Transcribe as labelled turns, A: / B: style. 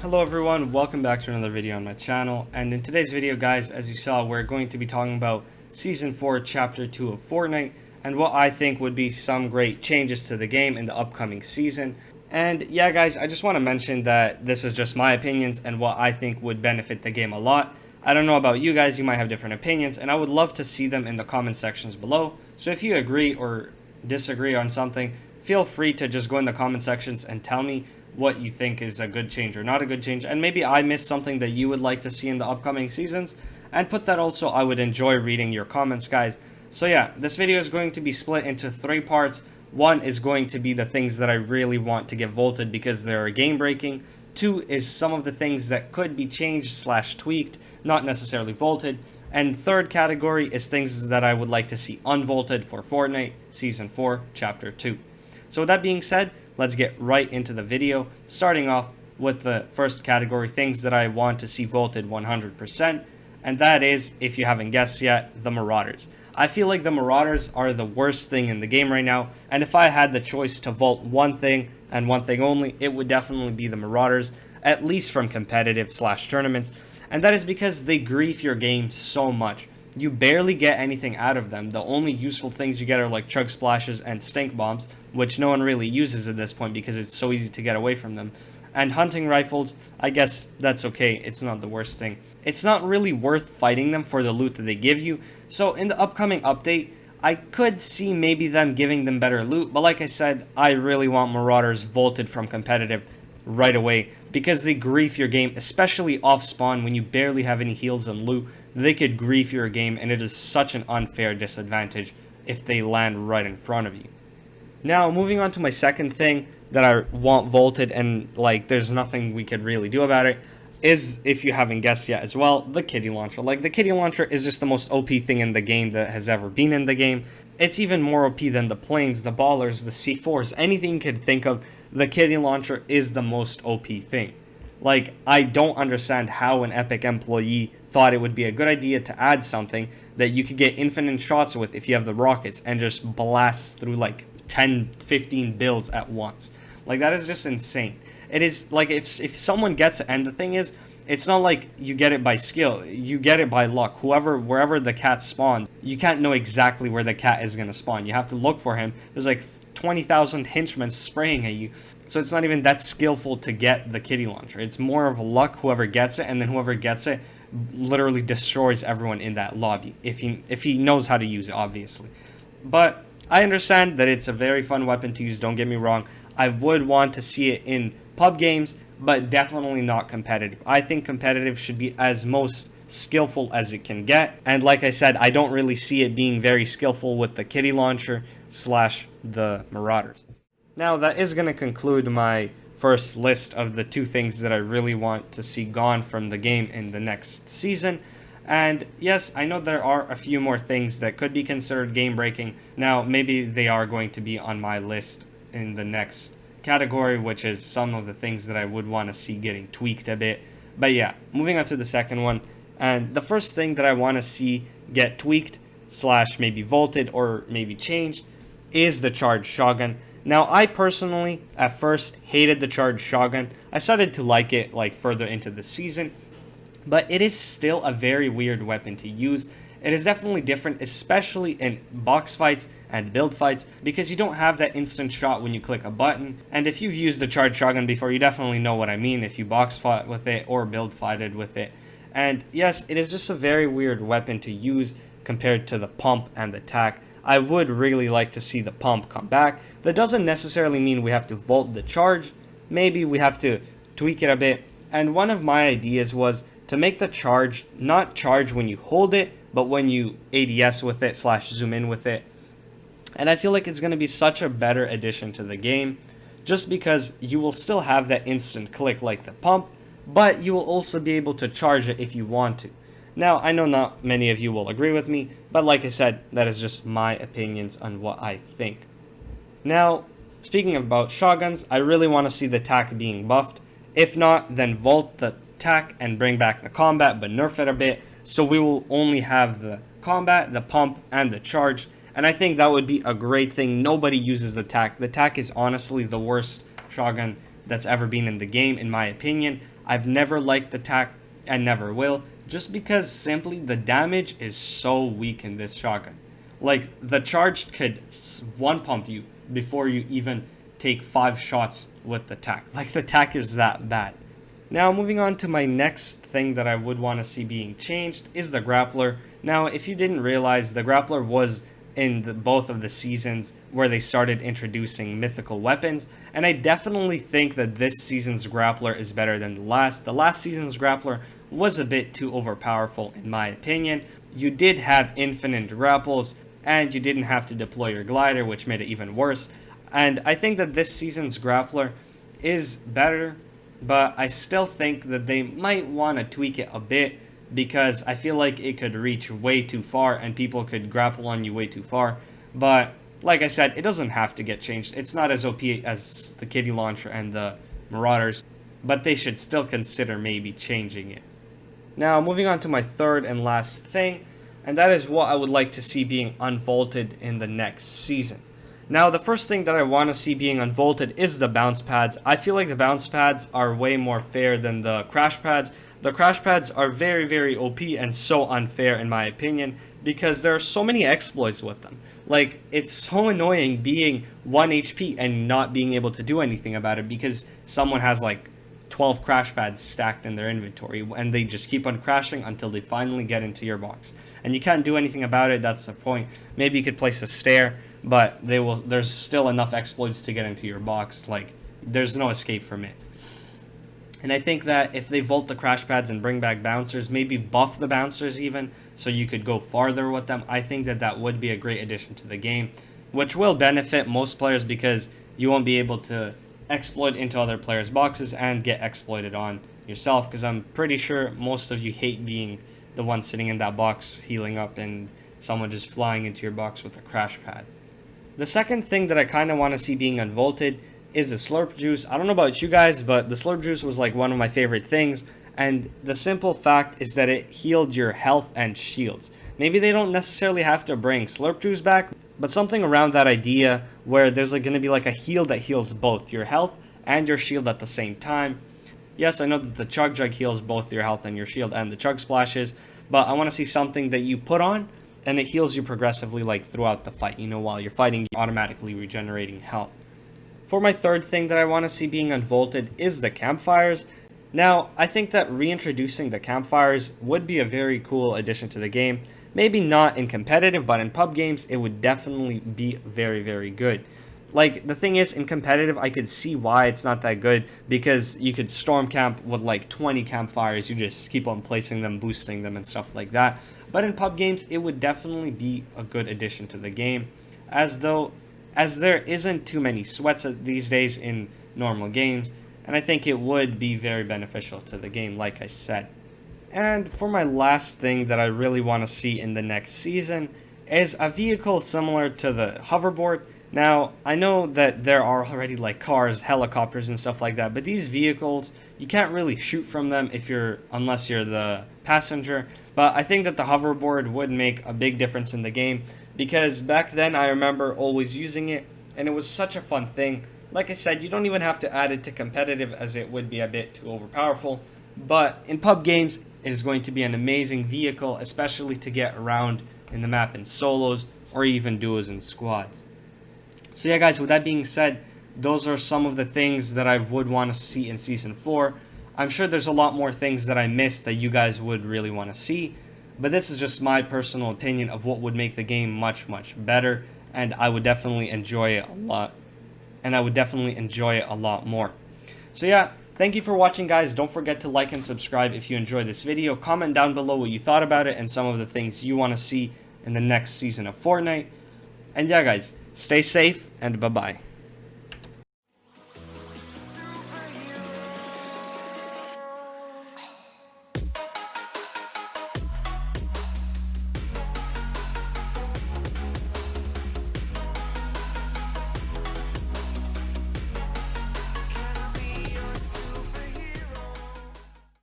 A: Hello everyone, welcome back to another video on my channel, and in today's video guys, as you saw, we're going to be talking about Season 4 Chapter 2 of Fortnite, and what I think would be some great changes to the game in the upcoming season. And yeah guys, I just want to mention that this is just my opinions and what I think would benefit the game a lot. I don't know about you guys, you might have different opinions, and I would love to see them in the comment sections below. So if you agree or disagree on something, feel free to just go in the comment sections and tell me what you think is a good change or not a good change, and maybe I missed something that you would like to see in the upcoming seasons, and put that also. I would enjoy reading your comments guys. So yeah, this video is going to be split into 3 parts. One is going to be the things that I really want to get vaulted because they're game breaking. 2 is some of the things that could be changed / tweaked, not necessarily vaulted. And third category is things that I would like to see unvaulted for Fortnite Season 4 Chapter 2. So with that being said, let's get right into the video, starting off with the first category, things that I want to see vaulted 100%, and that is, if you haven't guessed yet, the Marauders. I feel like the Marauders are the worst thing in the game right now, and if I had the choice to vault one thing and one thing only, it would definitely be the Marauders, at least from competitive / tournaments, and that is because they grief your game so much. You barely get anything out of them. The only useful things you get are like chug splashes and stink bombs, which no one really uses at this point because it's so easy to get away from them. And hunting rifles, I guess that's okay, it's not the worst thing. It's not really worth fighting them for the loot that they give you, so in the upcoming update, I could see maybe them giving them better loot, but like I said, I really want Marauders vaulted from competitive right away because they grief your game, especially off spawn when you barely have any heals and loot. They could grief your game, and it is such an unfair disadvantage if they land right in front of you. Now, moving on to my second thing that I want vaulted, and like there's nothing we could really do about it, is, if you haven't guessed yet as well, the kitty launcher. Like, the kitty launcher is just the most OP thing in the game that has ever been in the game. It's even more OP than the planes, the ballers, the C4s, anything you could think of. The kitty launcher is the most OP thing. Like, I don't understand how an Epic employee thought it would be a good idea to add something that you could get infinite shots with if you have the rockets and just blast through like 10-15 builds at once. Like, that is just insane. It is like, if someone gets it, and the thing is, it's not like you get it by skill, you get it by luck. Wherever the cat spawns, you can't know exactly where the cat is going to spawn. You have to look for him. There's like 20,000 henchmen spraying at you, so it's not even that skillful to get the kitty launcher. It's more of luck, whoever gets it, and then whoever gets it literally destroys everyone in that lobby, if he knows how to use it, obviously. But I understand that it's a very fun weapon to use, don't get me wrong. I would want to see it in pub games, but definitely not competitive. I think competitive should be as most skillful as it can get, and like I said, I don't really see it being very skillful with the kitty launcher / the Marauders. Now, that is going to conclude my first list of the 2 things that I really want to see gone from the game in the next season. And yes, I know there are a few more things that could be considered game breaking. Now, maybe they are going to be on my list in the next category, which is some of the things that I would want to see getting tweaked a bit. But yeah, moving on to the second one, and the first thing that I want to see get tweaked / maybe vaulted or maybe changed is the charged shotgun. Now, I personally at first hated the charged shotgun. I started to like it like further into the season, but it is still a very weird weapon to use. It is definitely different, especially in box fights and build fights, because you don't have that instant shot when you click a button. And if you've used the charged shotgun before, you definitely know what I mean if you box fought with it or build fighted with it. And yes, it is just a very weird weapon to use compared to the pump and the tac. I would really like to see the pump come back. That doesn't necessarily mean we have to vault the charge. Maybe we have to tweak it a bit. And one of my ideas was to make the charge not charge when you hold it, but when you ADS with it / zoom in with it. And I feel like it's going to be such a better addition to the game, just because you will still have that instant click like the pump, but you will also be able to charge it if you want to. Now, I know not many of you will agree with me, but like I said, that is just my opinions on what I think. Now, speaking about shotguns, I really want to see the tac being buffed. If not, then vault the tac and bring back the combat, but nerf it a bit, so we will only have the combat, the pump, and the charge. And I think that would be a great thing. Nobody uses the tac. The tac is honestly the worst shotgun that's ever been in the game, in my opinion. I've never liked the tac and never will, just because simply the damage is so weak in this shotgun. Like, the charge could one pump you before you even take 5 shots with the tac. Like, the tac is that bad. Now, moving on to my next thing that I would want to see being changed is the grappler. Now, if you didn't realize, the grappler was in both of the seasons where they started introducing mythical weapons, and I definitely think that this season's grappler is better than the last. The last season's grappler was a bit too overpowerful in my opinion. You did have infinite grapples, and you didn't have to deploy your glider, which made it even worse. And I think that this season's grappler is better, but I still think that they might want to tweak it a bit, because I feel like it could reach way too far and people could grapple on you way too far. But like I said, it doesn't have to get changed. It's not as OP as the Kitty Launcher and the Marauders, but they should still consider maybe changing it. Now, moving on to my third and last thing, and that is what I would like to see being unvaulted in the next season. Now, the first thing that I want to see being unvaulted is the bounce pads. I feel like the bounce pads are way more fair than the crash pads. The crash pads are very, very OP and so unfair in my opinion, because there are so many exploits with them. Like, it's so annoying being 1 HP and not being able to do anything about it because someone has like 12 crash pads stacked in their inventory and they just keep on crashing until they finally get into your box. And you can't do anything about it, that's the point. Maybe you could place a stair, but there's still enough exploits to get into your box. Like, there's no escape from it. And I think that if they vault the crash pads and bring back bouncers, maybe buff the bouncers even, so you could go farther with them, I think that that would be a great addition to the game, which will benefit most players because you won't be able to exploit into other players' boxes and get exploited on yourself, because I'm pretty sure most of you hate being the one sitting in that box healing up and someone just flying into your box with a crash pad. The second thing that I kind of want to see being unvaulted is the slurp juice. I don't know about you guys, but the slurp juice was like one of my favorite things, and the simple fact is that it healed your health and shields. Maybe they don't necessarily have to bring slurp juice back, but something around that idea where there's like going to be like a heal that heals both your health and your shield at the same time. Yes, I know that the chug jug heals both your health and your shield and the chug splashes, but I want to see something that you put on and it heals you progressively, like throughout the fight. You know, while you're fighting, you're automatically regenerating health. For my third thing that I want to see being unvaulted is the campfires. Now, I think that reintroducing the campfires would be a very cool addition to the game. Maybe not in competitive, but in pub games, it would definitely be very, very good. Like, the thing is, in competitive, I could see why it's not that good, because you could storm camp with like 20 campfires. You just keep on placing them, boosting them, and stuff like that. But in pub games, it would definitely be a good addition to the game, as there isn't too many sweats these days in normal games, and I think it would be very beneficial to the game, like I said. And for my last thing that I really want to see in the next season is a vehicle similar to the hoverboard. Now, I know that there are already like cars, helicopters, and stuff like that, but these vehicles, you can't really shoot from them unless you're the passenger. But I think that the hoverboard would make a big difference in the game, because back then I remember always using it, and it was such a fun thing. Like I said, you don't even have to add it to competitive, as it would be a bit too overpowerful. But in pub games, it is going to be an amazing vehicle, especially to get around in the map in solos or even duos and squads. So yeah, guys, with that being said, those are some of the things that I would want to see in Season 4. I'm sure there's a lot more things that I missed that you guys would really want to see, but this is just my personal opinion of what would make the game much, much better, and I would definitely enjoy it a lot. And I would definitely enjoy it a lot more. So yeah, thank you for watching, guys. Don't forget to like and subscribe if you enjoyed this video. Comment down below what you thought about it and some of the things you want to see in the next season of Fortnite. And yeah, guys, stay safe and bye-bye.